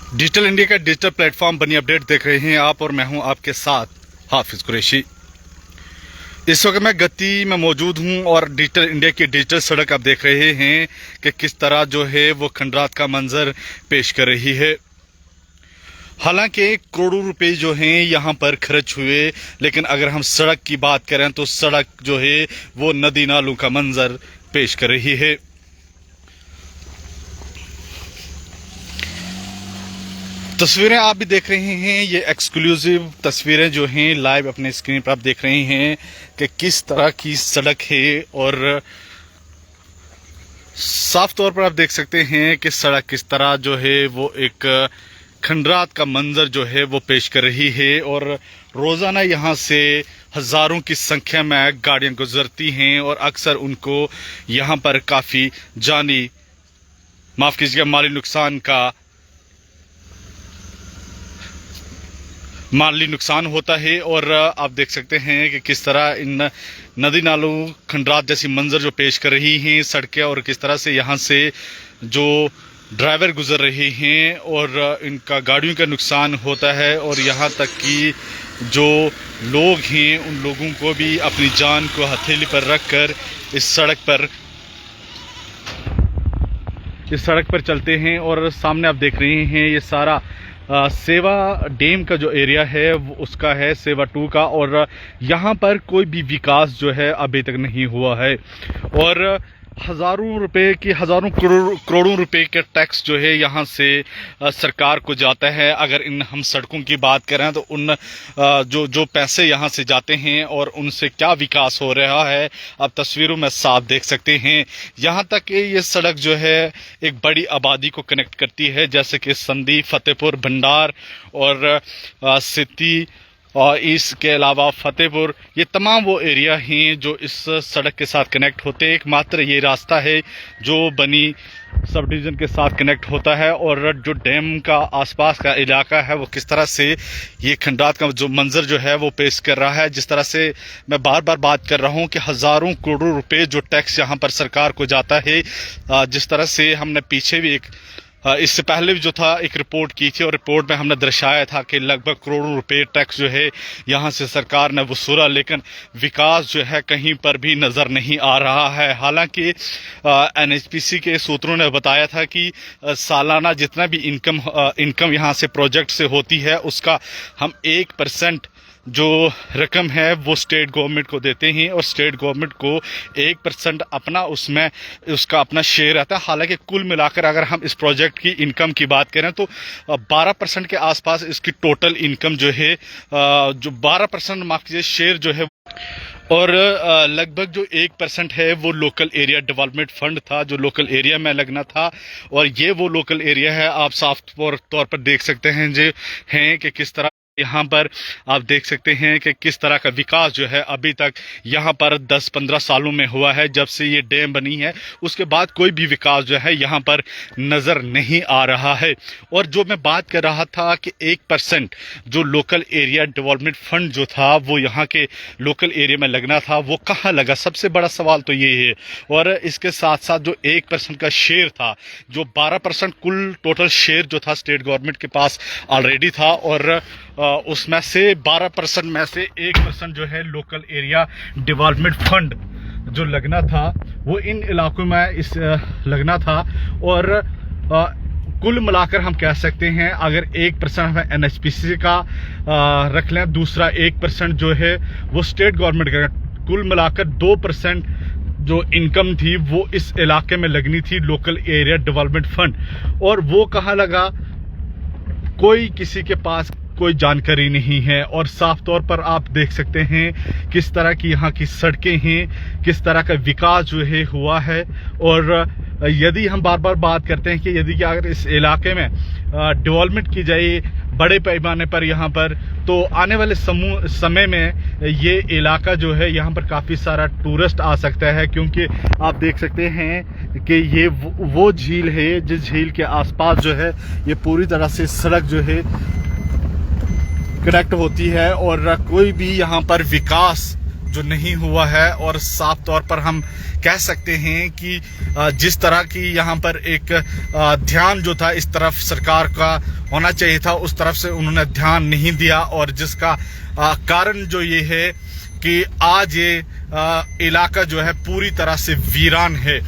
Digital India का digital platform बनी update देख रहे हैं आप, और मैं हूं आपके साथ हाफिज कुरैशी। इस वक्त मैं गति में मौजूद हूं और डिजिटल इंडिया की डिजिटल सड़क आप देख रहे हैं कि किस तरह जो है वो खंडरात का मंजर पेश कर रही है। हालांकि करोड़ों रुपए जो हैं यहाँ पर खर्च हुए, लेकिन अगर हम सड़क की बात करें तो सड़क जो है वो नदी नालों का मंजर पेश कर रही है। तस्वीरें आप भी देख रहे हैं, ये एक्सक्लूसिव तस्वीरें जो हैं लाइव अपने स्क्रीन पर आप देख रहे हैं कि किस तरह की सड़क है, और साफ तौर पर आप देख सकते हैं कि सड़क किस तरह जो है वो एक खंडरात का मंजर जो है वो पेश कर रही है। और रोजाना यहाँ से हजारों की संख्या में गाड़ियां गुजरती हैं और अक्सर उनको यहाँ पर काफी जानी माफ कीजिएगा माली नुकसान होता है। और आप देख सकते हैं कि किस तरह इन नदी नालों खंडरात जैसी मंजर जो पेश कर रही हैं सड़कें, और किस तरह से यहाँ से जो ड्राइवर गुजर रहे हैं और इनका गाड़ियों का नुकसान होता है, और यहाँ तक कि जो लोग हैं उन लोगों को भी अपनी जान को हथेली पर रखकर इस सड़क पर चलते हैं। और सामने आप देख रहे हैं ये सारा सेवा डैम का जो एरिया है वो उसका है, सेवा 2 का, और यहाँ पर कोई भी विकास जो है अभी तक नहीं हुआ है। और हजारों करोड़ों रुपए के टैक्स जो है यहाँ से सरकार को जाता है। अगर हम सड़कों की बात करें तो उन जो पैसे यहाँ से जाते हैं और उनसे क्या विकास हो रहा है आप तस्वीरों में साफ देख सकते हैं। यहाँ तक कि ये सड़क जो है एक बड़ी आबादी को कनेक्ट करती है, जैसे कि संदी, फतेहपुर, भंडार और सिटी, और इसके अलावा फतेहपुर, ये तमाम वो एरिया हैं जो इस सड़क के साथ कनेक्ट होते हैं। एकमात्र ये रास्ता है जो बनी सब डिवीज़न के साथ कनेक्ट होता है। और जो डैम का आसपास का इलाका है वो किस तरह से ये खंडरात का जो मंजर जो है वो पेश कर रहा है। जिस तरह से मैं बार बार बात कर रहा हूँ कि हज़ारों करोड़ों रुपए जो टैक्स यहाँ पर सरकार को जाता है, जिस तरह से हमने पीछे भी इससे पहले भी जो था एक रिपोर्ट की थी, और रिपोर्ट में हमने दर्शाया था कि लगभग करोड़ों रुपए टैक्स जो है यहाँ से सरकार ने वसूला, लेकिन विकास जो है कहीं पर भी नज़र नहीं आ रहा है। हालांकि एनएचपीसी के सूत्रों ने बताया था कि सालाना जितना भी इनकम यहाँ से प्रोजेक्ट से होती है उसका हम 1% जो रकम है वो स्टेट गवर्नमेंट को देते हैं, और स्टेट गवर्नमेंट को 1% अपना उसमें उसका अपना शेयर रहता है। हालांकि कुल मिलाकर अगर हम इस प्रोजेक्ट की इनकम की बात करें तो 12% के आसपास इसकी टोटल इनकम जो है, जो 12% माफ कीजिए शेयर जो है, और लगभग जो 1% है वो लोकल एरिया डेवलपमेंट फंड था जो लोकल एरिया में लगना था। और ये वो लोकल एरिया है, आप साफ तौर पर देख सकते हैं कि किस तरह यहाँ पर आप देख सकते हैं कि किस तरह का विकास जो है अभी तक यहाँ पर 10-15 सालों में हुआ है। जब से ये डैम बनी है उसके बाद कोई भी विकास जो है यहाँ पर नज़र नहीं आ रहा है। और जो मैं बात कर रहा था कि 1% जो लोकल एरिया डेवलपमेंट फंड जो था वो यहाँ के लोकल एरिया में लगना था, वो कहाँ लगा? सबसे बड़ा सवाल तो ये है। और इसके साथ साथ जो 1% का शेयर था, जो 12% कुल टोटल शेयर जो था स्टेट गवर्नमेंट के पास ऑलरेडी था, और उसमें से 12% में से 1% जो है लोकल एरिया डेवलपमेंट फंड जो लगना था वो इन इलाकों में लगना था। और कुल मिलाकर हम कह सकते हैं अगर 1% हमें एनएचपीसी का रख लें, दूसरा 1% जो है वो स्टेट गवर्नमेंट का, कुल मिलाकर 2% जो इनकम थी वो इस इलाके में लगनी थी लोकल एरिया डेवलपमेंट फंड। और वो कहाँ लगा? कोई किसी के पास कोई जानकारी नहीं है। और साफ तौर पर आप देख सकते हैं किस तरह की यहाँ की सड़कें हैं, किस तरह का विकास जो है हुआ है। और यदि हम बार बार बात करते हैं कि यदि अगर इस इलाके में डेवलपमेंट की जाए बड़े पैमाने पर यहाँ पर, तो आने वाले समय में ये इलाका जो है यहाँ पर काफ़ी सारा टूरिस्ट आ सकता है, क्योंकि आप देख सकते हैं कि ये वो झील है जिस झील के आसपास जो है ये पूरी तरह से सड़क जो है कनेक्ट होती है। और कोई भी यहाँ पर विकास जो नहीं हुआ है। और साफ तौर पर हम कह सकते हैं कि जिस तरह की यहाँ पर एक ध्यान जो था इस तरफ सरकार का होना चाहिए था, उस तरफ से उन्होंने ध्यान नहीं दिया। और जिसका कारण जो ये है कि आज ये इलाका जो है पूरी तरह से वीरान है।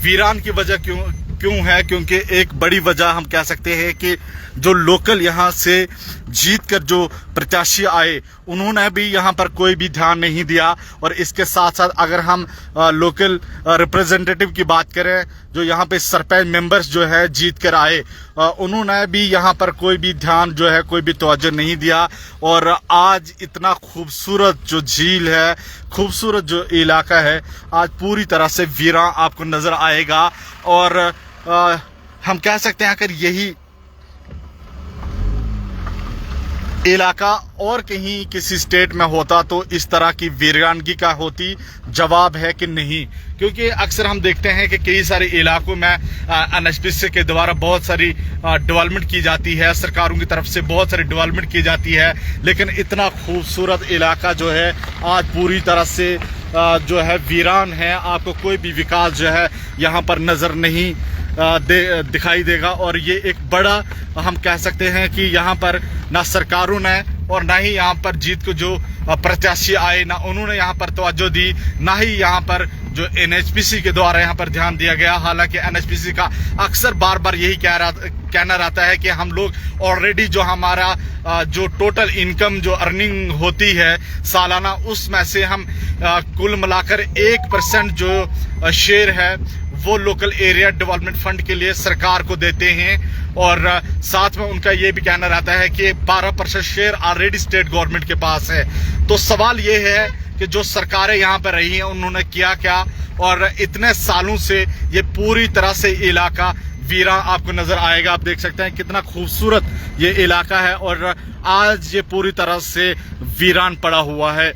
वीरान की वजह क्यों है? क्योंकि एक बड़ी वजह हम कह सकते हैं कि जो लोकल यहाँ से जीत कर जो प्रत्याशी आए, उन्होंने भी यहाँ पर कोई भी ध्यान नहीं दिया। और इसके साथ साथ अगर हम लोकल रिप्रेजेंटेटिव की बात करें, जो यहाँ पे सरपंच मेंबर्स जो है जीत कर आए, उन्होंने भी यहाँ पर कोई भी ध्यान जो है, कोई भी तवज्जो नहीं दिया। और आज इतना खूबसूरत जो झील है, खूबसूरत जो इलाका है, आज पूरी तरह से वीरान आपको नजर आएगा। और हम कह सकते हैं अगर यही इलाका और कहीं किसी स्टेट में होता तो इस तरह की वीरानगी का होती? जवाब है कि नहीं। क्योंकि अक्सर हम देखते हैं कि कई सारे इलाकों में एनएचपीसी के द्वारा बहुत सारी डेवलपमेंट की जाती है, सरकारों की तरफ से बहुत सारी डेवलपमेंट की जाती है, लेकिन इतना खूबसूरत इलाका जो है आज पूरी तरह से जो है वीरान है। आपको कोई भी विकास जो है यहाँ पर नजर नहीं दिखाई देगा। और ये एक बड़ा हम कह सकते हैं कि यहाँ पर ना सरकारों ने और ना ही यहाँ पर जीत को जो प्रत्याशी आए, ना उन्होंने यहाँ पर तवज्जो दी, ना ही यहाँ पर जो एनएचपीसी के द्वारा यहाँ पर ध्यान दिया गया। हालांकि एनएचपीसी का अक्सर बार बार यही कहना रहता है कि हम लोग ऑलरेडी जो हमारा जो टोटल इनकम जो अर्निंग होती है सालाना, उसमें से हम कुल मिलाकर 1% जो शेयर है वो लोकल एरिया डेवलपमेंट फंड के लिए सरकार को देते हैं। और साथ में उनका ये भी कहना रहता है कि 12% शेयर ऑलरेडी स्टेट गवर्नमेंट के पास है। तो सवाल ये है कि जो सरकारें यहाँ पर रही हैं उन्होंने किया क्या? और इतने सालों से ये पूरी तरह से इलाका वीरान आपको नजर आएगा। आप देख सकते हैं कितना खूबसूरत ये इलाका है और आज ये पूरी तरह से वीरान पड़ा हुआ है।